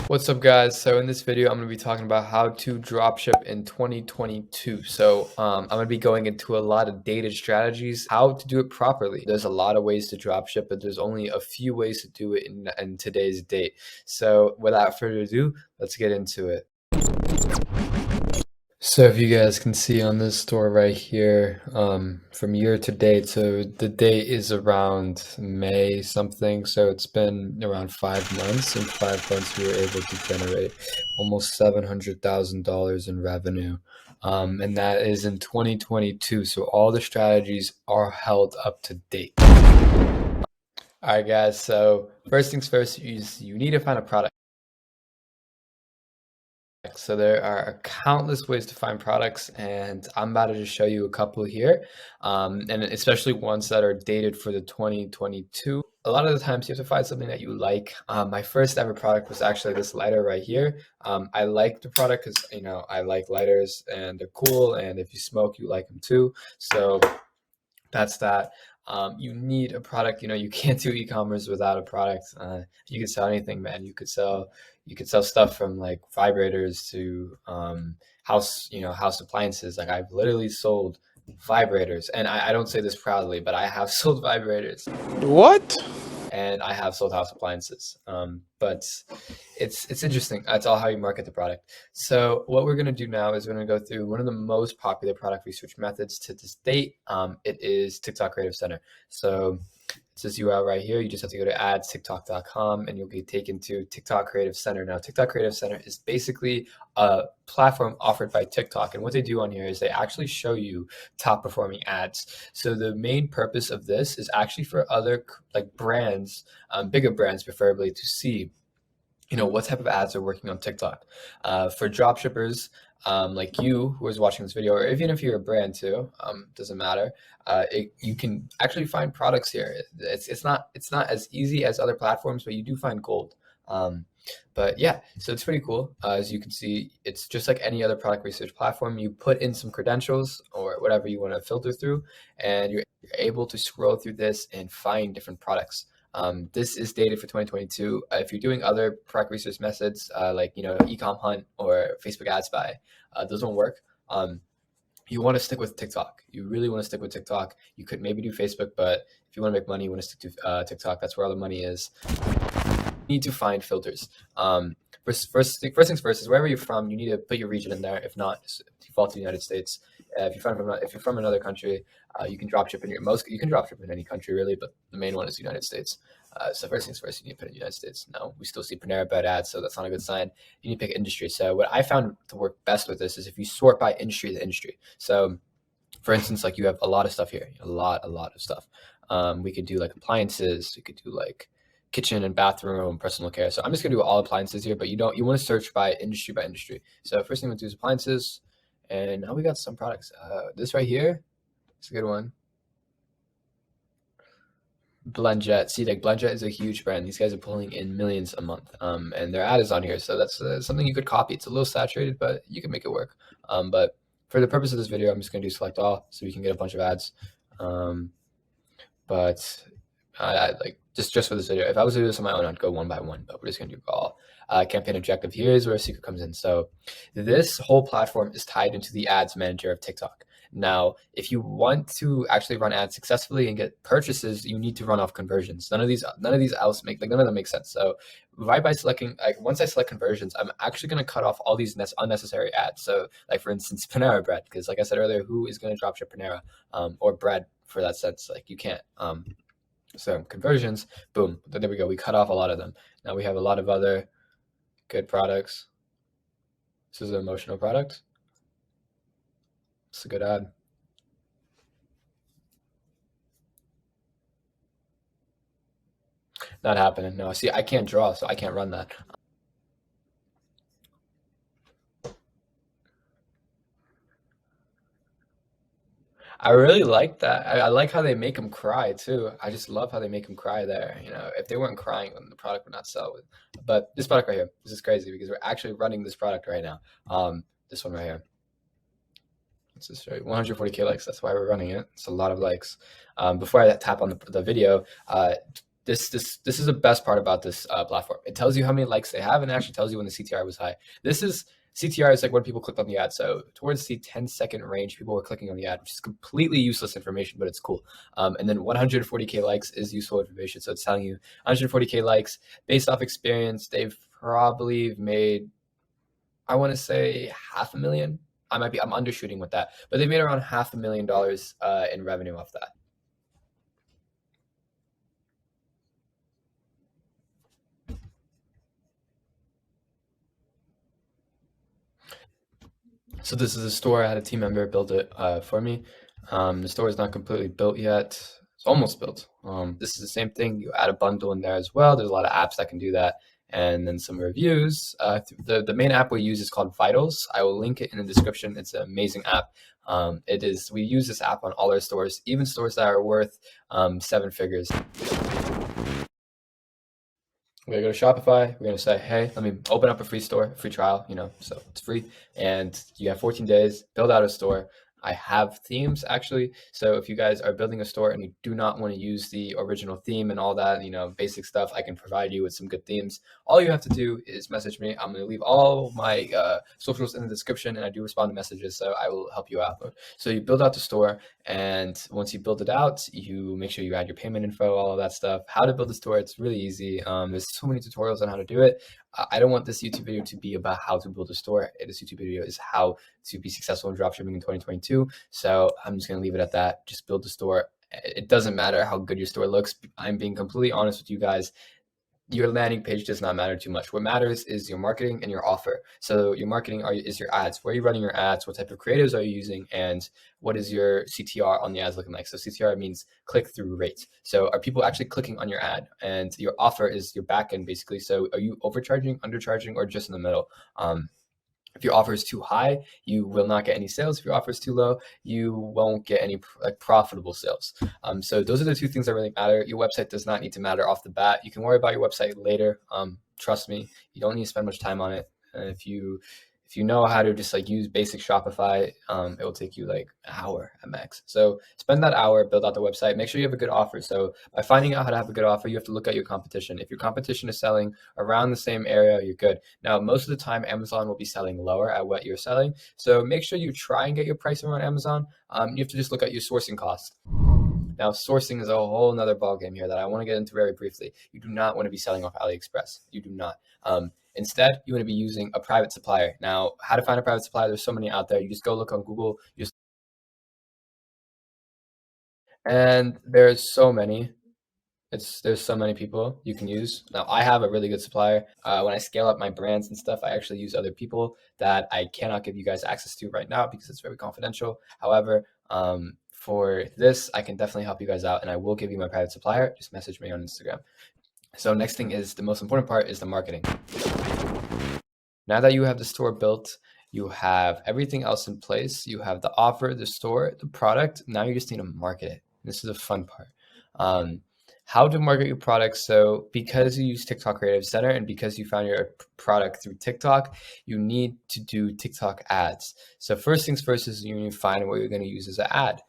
What's up, guys? So in this video, I'm going to be talking about how to dropship in 2022. I'm going to be going into a lot of data strategies, how to do it properly. There's a lot of ways to dropship, but there's only a few ways to do it in today's date. So without further ado, let's get into it. So if you guys can see on this store right here, from year to date, so the date is around May something, so it's been around 5 months. In 5 months, we were able to generate almost $700,000 in revenue, and that is in 2022. So all the strategies are held up to date. All right, guys. So first things first, you need to find a product. So there are countless ways to find products, and I'm about to just show you a couple here, and especially ones that are dated for the 2022. A lot of the times you have to find something that you like. My first ever product was actually this lighter right here. I like the product because, I like lighters and they're cool, and if you smoke, you like them too. So that's that. You need a product. You can't do e-commerce without a product. You could sell anything, man. You could sell stuff from like vibrators to house appliances. Like I've literally sold vibrators, and I don't say this proudly, but I have sold vibrators. What? And I have sold house appliances. But it's interesting. That's all how you market the product. So what we're going to do now is we're going to go through one of the most popular product research methods to this date. It is TikTok Creative Center. So it's this URL right here. You just have to go to adstiktok.com and you'll be taken to TikTok Creative Center. Now, TikTok Creative Center is basically a platform offered by TikTok. And what they do on here is they actually show you top performing ads. So the main purpose of this is actually for other like brands, bigger brands preferably, to see what type of ads are working on TikTok. For dropshippers like you who is watching this video, or even if you're a brand too, doesn't matter. You can actually find products here. It's not as easy as other platforms, but you do find gold. But yeah, so it's pretty cool. As you can see, it's just like any other product research platform. You put in some credentials or whatever you want to filter through, and you're able to scroll through this and find different products. This is dated for 2022. If you're doing other product research methods, like Ecom Hunt or Facebook Ad Spy, those don't work. You want to stick with TikTok. You really want to stick with TikTok. You could maybe do Facebook, but if you want to make money, you want to stick to TikTok. That's where all the money is. You need to find filters. First things first is wherever you're from, you need to put your region in there. If not, just default to the United States. If you're from another country, you can dropship you can dropship in any country really, but the main one is the United States. So first things first, you need to put in the United States. Now we still see Panera Bread ads, so that's not a good sign. You need to pick industry. So what I found to work best with this is if you sort by industry to industry. So for instance, like you have a lot of stuff here, a lot of stuff. We could do like appliances. We could do like kitchen and bathroom, personal care. So I'm just gonna do all appliances here, but you want to search by industry. So first thing we'll do is appliances, and now we got some products. This right here, it's a good one. BlendJet. See, like BlendJet is a huge brand. These guys are pulling in millions a month, and their ad is on here, so that's something you could copy. It's a little saturated, but you can make it work. But for the purpose of this video, I'm just gonna do select all, so we can get a bunch of ads. But I like just for this video. If I was to do this on my own, I'd go one by one, but we're just gonna do all. Campaign objective. Here's where a secret comes in. So this whole platform is tied into the ads manager of TikTok. Now, if you want to actually run ads successfully and get purchases, you need to run off conversions. None of these else none of them make sense. So right by selecting, like once I select conversions, I'm actually going to cut off all these unnecessary ads. So like for instance, Panera Bread, because like I said earlier, who is going to dropship Panera or bread for that sense? Like you can't. So conversions, boom. There we go. We cut off a lot of them. Now we have a lot of other good products. This is an emotional product. It's a good ad. Not happening. No, see, I can't draw, so I can't run that. I really like that. I like how they make them cry too. I just love how they make them cry there. If they weren't crying, then the product would not sell. But this product right here, this is crazy because we're actually running this product right now. This one right here. Let's just show you 140K likes. That's why we're running it. It's a lot of likes. Before I tap on the video, this is the best part about this platform. It tells you how many likes they have, and it actually tells you when the CTR was high. This is CTR is like when people clicked on the ad. So towards the 10-second range, people were clicking on the ad, which is completely useless information, but it's cool. And then 140K likes is useful information. So it's telling you 140K likes based off experience. They've probably made, I want to say, 500,000. I'm undershooting with that, but they made around $500,000 in revenue off that. So this is a store. I had a team member build it for me. The store is not completely built yet. It's almost built. This is the same thing. You add a bundle in there as well. There's a lot of apps that can do that. And then some reviews. The main app we use is called Vitals. I will link it in the description. It's an amazing app. We use this app on all our stores, even stores that are worth 7 figures. We're gonna go to Shopify. We're gonna say, hey, let me open up a free store, free trial, so it's free. And you have 14 days, build out a store. I have themes actually. So if you guys are building a store and you do not want to use the original theme and all that, basic stuff, I can provide you with some good themes. All you have to do is message me. I'm going to leave all my socials in the description, and I do respond to messages, so I will help you out. So you build out the store, and once you build it out, you make sure you add your payment info, all of that stuff. How to build a store, it's really easy. There's so many tutorials on how to do it. I don't want this YouTube video to be about how to build a store. This YouTube video is how to be successful in dropshipping in 2022. So I'm just going to leave it at that. Just build the store. It doesn't matter how good your store looks. I'm being completely honest with you guys. Your landing page does not matter too much. What matters is your marketing and your offer. So your marketing is your ads. Where are you running your ads? What type of creatives are you using? And what is your CTR on the ads looking like? So CTR means click-through rate. So are people actually clicking on your ad? And your offer is your backend basically. So are you overcharging, undercharging, or just in the middle? If your offer is too high, you will not get any sales. If your offer is too low, you won't get any profitable sales. So those are the two things that really matter. Your website does not need to matter off the bat. You can worry about your website later. Trust me, you don't need to spend much time on it. And if you know how to just use basic Shopify, it will take you like an hour at max. So spend that hour, build out the website, make sure you have a good offer. So by finding out how to have a good offer, you have to look at your competition. If your competition is selling around the same area, you're good. Now, most of the time, Amazon will be selling lower at what you're selling. So make sure you try and get your pricing on Amazon. You have to just look at your sourcing costs. Now, sourcing is a whole nother ballgame here that I want to get into very briefly. You do not want to be selling off AliExpress. You do not. Instead, you want to be using a private supplier. Now, how to find a private supplier? There's so many out there. You just go look on Google. And there's so many. There's so many people you can use. Now, I have a really good supplier. When I scale up my brands and stuff, I actually use other people that I cannot give you guys access to right now because it's very confidential. However, for this, I can definitely help you guys out, and I will give you my private supplier. Just message me on Instagram. So next thing is the most important part is the marketing. Now that you have the store built, you have everything else in place. You have the offer, the store, the product. Now you just need to market it. This is the fun part. How to market your product. So because you use TikTok Creative Center and because you found your product through TikTok, you need to do TikTok ads. So first things first is you need to find what you're going to use as an ad.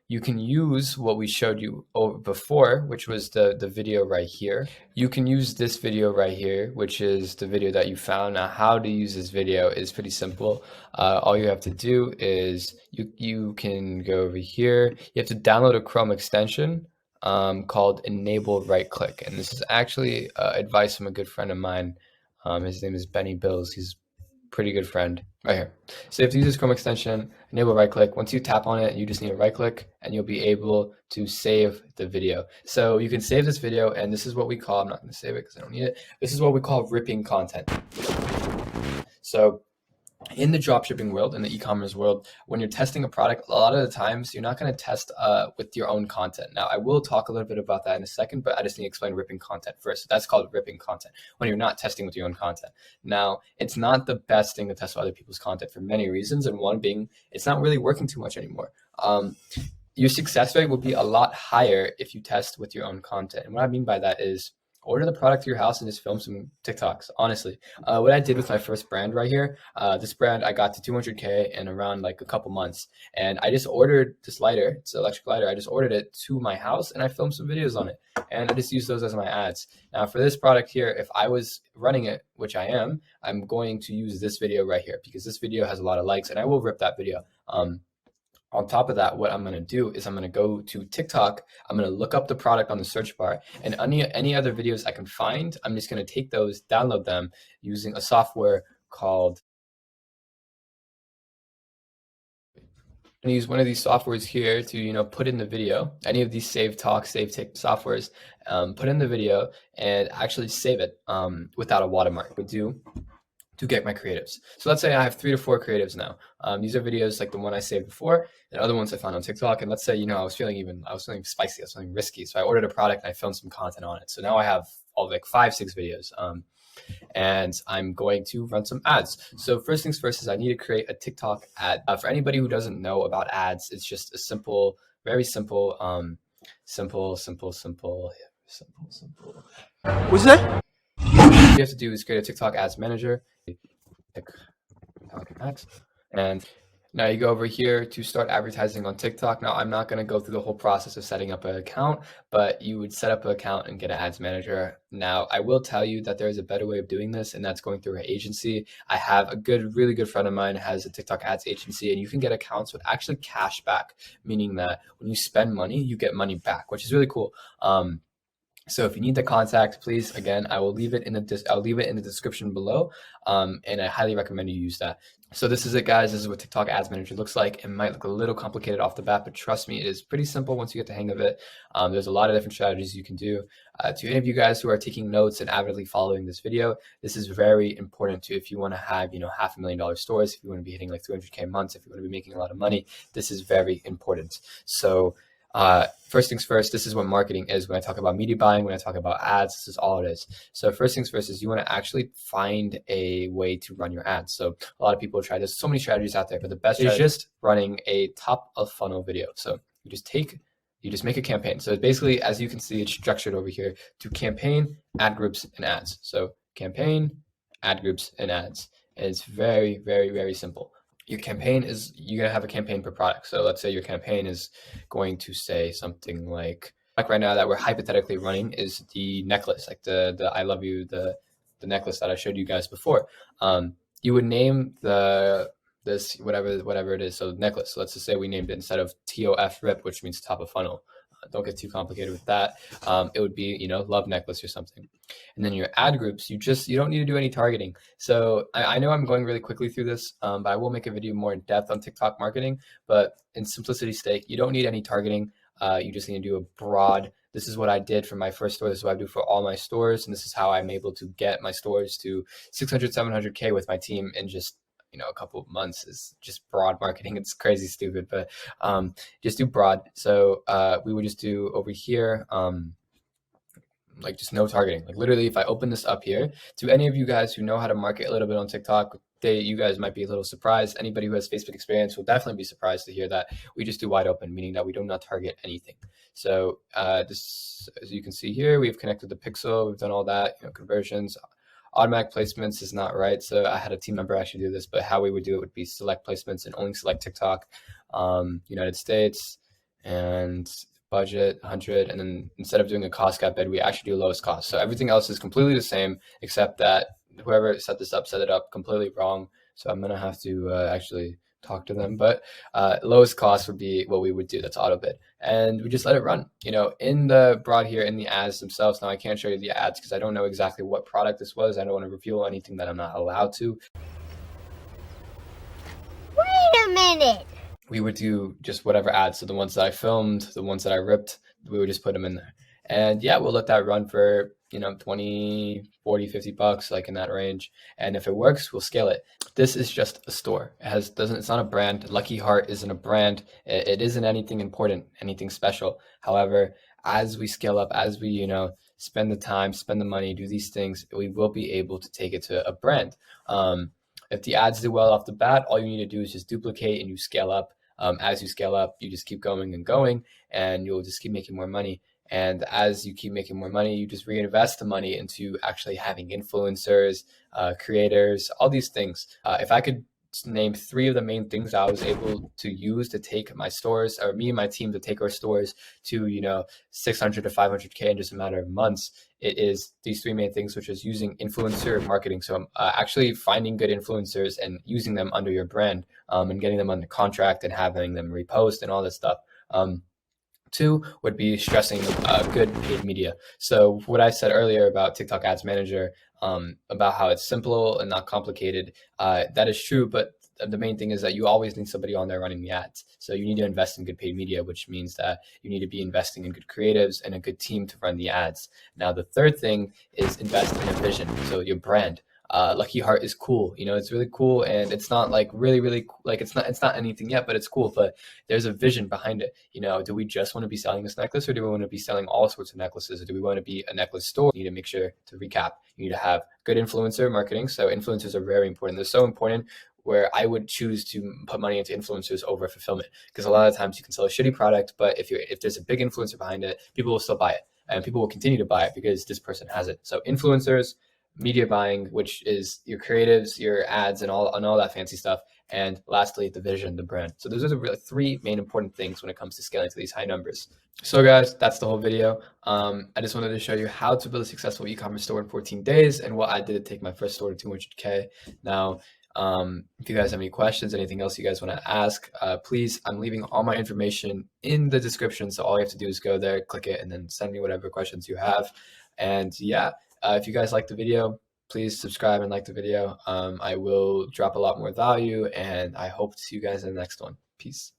You can use what we showed you before, which was the video right here. You can use this video right here, which is the video that you found. Now, how to use this video is pretty simple. All you have to do is you can go over here. You have to download a Chrome extension called Enable Right Click. And this is actually advice from a good friend of mine. His name is Benny Bills. He's pretty good friend right here. So you have to use this Chrome extension, enable right click. Once you tap on it, you just need to right click and you'll be able to save the video. So you can save this video, and this is what we call, I'm not going to save it because I don't need it. This is what we call ripping content. So in the dropshipping world, in the e-commerce world, when you're testing a product, a lot of the times you're not going to test with your own content. Now, I will talk a little bit about that in a second, but I just need to explain ripping content first. So that's called ripping content, when you're not testing with your own content. Now, it's not the best thing to test with other people's content for many reasons, and one being it's not really working too much anymore. Your success rate will be a lot higher if you test with your own content. And what I mean by that is order the product to your house and just film some TikToks. Honestly, what I did with my first brand right here, this brand I got to 200K in around like a couple months, and I just ordered this lighter. It's an electric lighter. I just ordered it to my house and I filmed some videos on it, and I just used those as my ads. Now for this product here, if I was running it, which I am, I'm going to use this video right here because this video has a lot of likes, and I will rip that video. On top of that, what I'm going to do is I'm going to go to TikTok. I'm going to look up the product on the search bar, and any other videos I can find, I'm just going to take those, download them using a software called, I'm going to use one of these softwares here to, put in the video, any of these save talk, save tick softwares, put in the video and actually save it without a watermark. Would do to get my creatives. So let's say I have 3 to 4 creatives now. These are videos like the one I saved before and other ones I found on TikTok. And let's say, I was feeling spicy, I was feeling risky. So I ordered a product and I filmed some content on it. So now I have all like 5, 6 videos. And I'm going to run some ads. So first things first is I need to create a TikTok ad. For anybody who doesn't know about ads, it's just a simple, very simple, simple. What's that? What you have to do is create a TikTok ads manager. TikTok ads. And now you go over here to start advertising on TikTok. Now I'm not going to go through the whole process of setting up an account, but you would set up an account and get an ads manager. Now I will tell you that there is a better way of doing this, and that's going through an agency. I have a really good friend of mine has a TikTok ads agency, and you can get accounts with actually cash back, meaning that when you spend money, you get money back, which is really cool. So if you need the contact, please, again, I will leave it in the description below, and I highly recommend you use that. So this is it, guys. This is what TikTok Ads Manager looks like. It might look a little complicated off the bat, but trust me, it is pretty simple once you get the hang of it. There's a lot of different strategies you can do. To any of you guys who are taking notes and avidly following this video, this is very important to if you want to have, $500,000 stores, if you want to be hitting like 300K months, if you want to be making a lot of money, this is very important. So first things first, this is what marketing is. When I talk about media buying, when I talk about ads, this is all it is. So first things first is you want to actually find a way to run your ads. So a lot of people try, there's so many strategies out there, but the best is just running a top of funnel video. So you just make a campaign. So basically, as you can see, it's structured over here to campaign, ad groups, and ads. So campaign, ad groups, and ads. And it's very, very, very simple. Your campaign is, you're going to have a campaign per product. So let's say your campaign is going to say something like right now that we're hypothetically running is the necklace, like the I love you, the necklace that I showed you guys before. You would name this whatever it is. So necklace. So let's just say we named it, instead of TOF RIP, which means top of funnel. Don't get too complicated with that. It would be, love necklace or something. And then your ad groups, you don't need to do any targeting. So I know I'm going really quickly through this, but I will make a video more in depth on TikTok marketing. But in simplicity's sake, you don't need any targeting. You just need to do a broad. This is what I did for my first store. This is what I do for all my stores. And this is how I'm able to get my stores to 600, 700K with my team in just a couple of months. Is just broad marketing. It's crazy stupid, but just do broad. So we would just do over here, like just no targeting. Like literally, if I open this up here, to any of you guys who know how to market a little bit on TikTok, you guys might be a little surprised. Anybody who has Facebook experience will definitely be surprised to hear that we just do wide open, meaning that we do not target anything. So this, as you can see here, we've connected the pixel, we've done all that, conversions. Automatic placements is not right. So I had a team member actually do this, but how we would do it would be select placements and only select TikTok, United States, and budget 100. And then instead of doing a cost cap bid, we actually do lowest cost. So everything else is completely the same, except that whoever set this up, set it up completely wrong. So I'm going to have to actually talk to them, but lowest cost would be what we would do. That's auto bid, and we just let it run. In the broad here, in the ads themselves. Now I can't show you the ads because I don't know exactly what product this was. I don't want to reveal anything that I'm not allowed to. Wait a minute. We would do just whatever ads. So the ones that I filmed, the ones that I ripped, we would just put them in there. And yeah, we'll let that run for 20, 40, 50 bucks, like in that range. And if it works, we'll scale it. This is just a store. It's not a brand. Lucky Heart isn't a brand. It isn't anything important, anything special. However, as we scale up, as we, spend the time, spend the money, do these things, we will be able to take it to a brand. If the ads do well off the bat, all you need to do is just duplicate and you scale up. As you scale up, you just keep going and going, and you'll just keep making more money. And as you keep making more money, you just reinvest the money into actually having influencers, creators, all these things. If I could name three of the main things I was able to use to take my stores, or me and my team to take our stores to 600 to 500K in just a matter of months, it is these three main things, which is using influencer marketing. So actually finding good influencers and using them under your brand, and getting them under contract and having them repost and all this stuff. Two would be stressing good paid media. So what I said earlier about TikTok Ads Manager, about how it's simple and not complicated, that is true, but the main thing is that you always need somebody on there running the ads. So you need to invest in good paid media, which means that you need to be investing in good creatives and a good team to run the ads. Now, the third thing is invest in a vision. So your brand. Lucky Heart is cool. It's really cool, and it's not like really like it's not anything yet, but it's cool. But there's a vision behind it. Do we just want to be selling this necklace, or do we want to be selling all sorts of necklaces, or do we want to be a necklace store? You need to make sure to recap. You need to have good influencer marketing. So influencers are very important. They're so important, where I would choose to put money into influencers over fulfillment, because a lot of times you can sell a shitty product, but if there's a big influencer behind it, people will still buy it, and people will continue to buy it because this person has it. So influencers, media buying, which is your creatives, your ads, and all that fancy stuff. And lastly, the vision, the brand. So those are the really three main important things when it comes to scaling to these high numbers. So guys, that's the whole video. I just wanted to show you how to build a successful e-commerce store in 14 days and what I did to take my first store to 200K. Now, if you guys have any questions, anything else you guys want to ask, please, I'm leaving all my information in the description. So all you have to do is go there, click it, and then send me whatever questions you have. And yeah, if you guys like the video, please subscribe and like the video. I will drop a lot more value, and I hope to see you guys in the next one. Peace.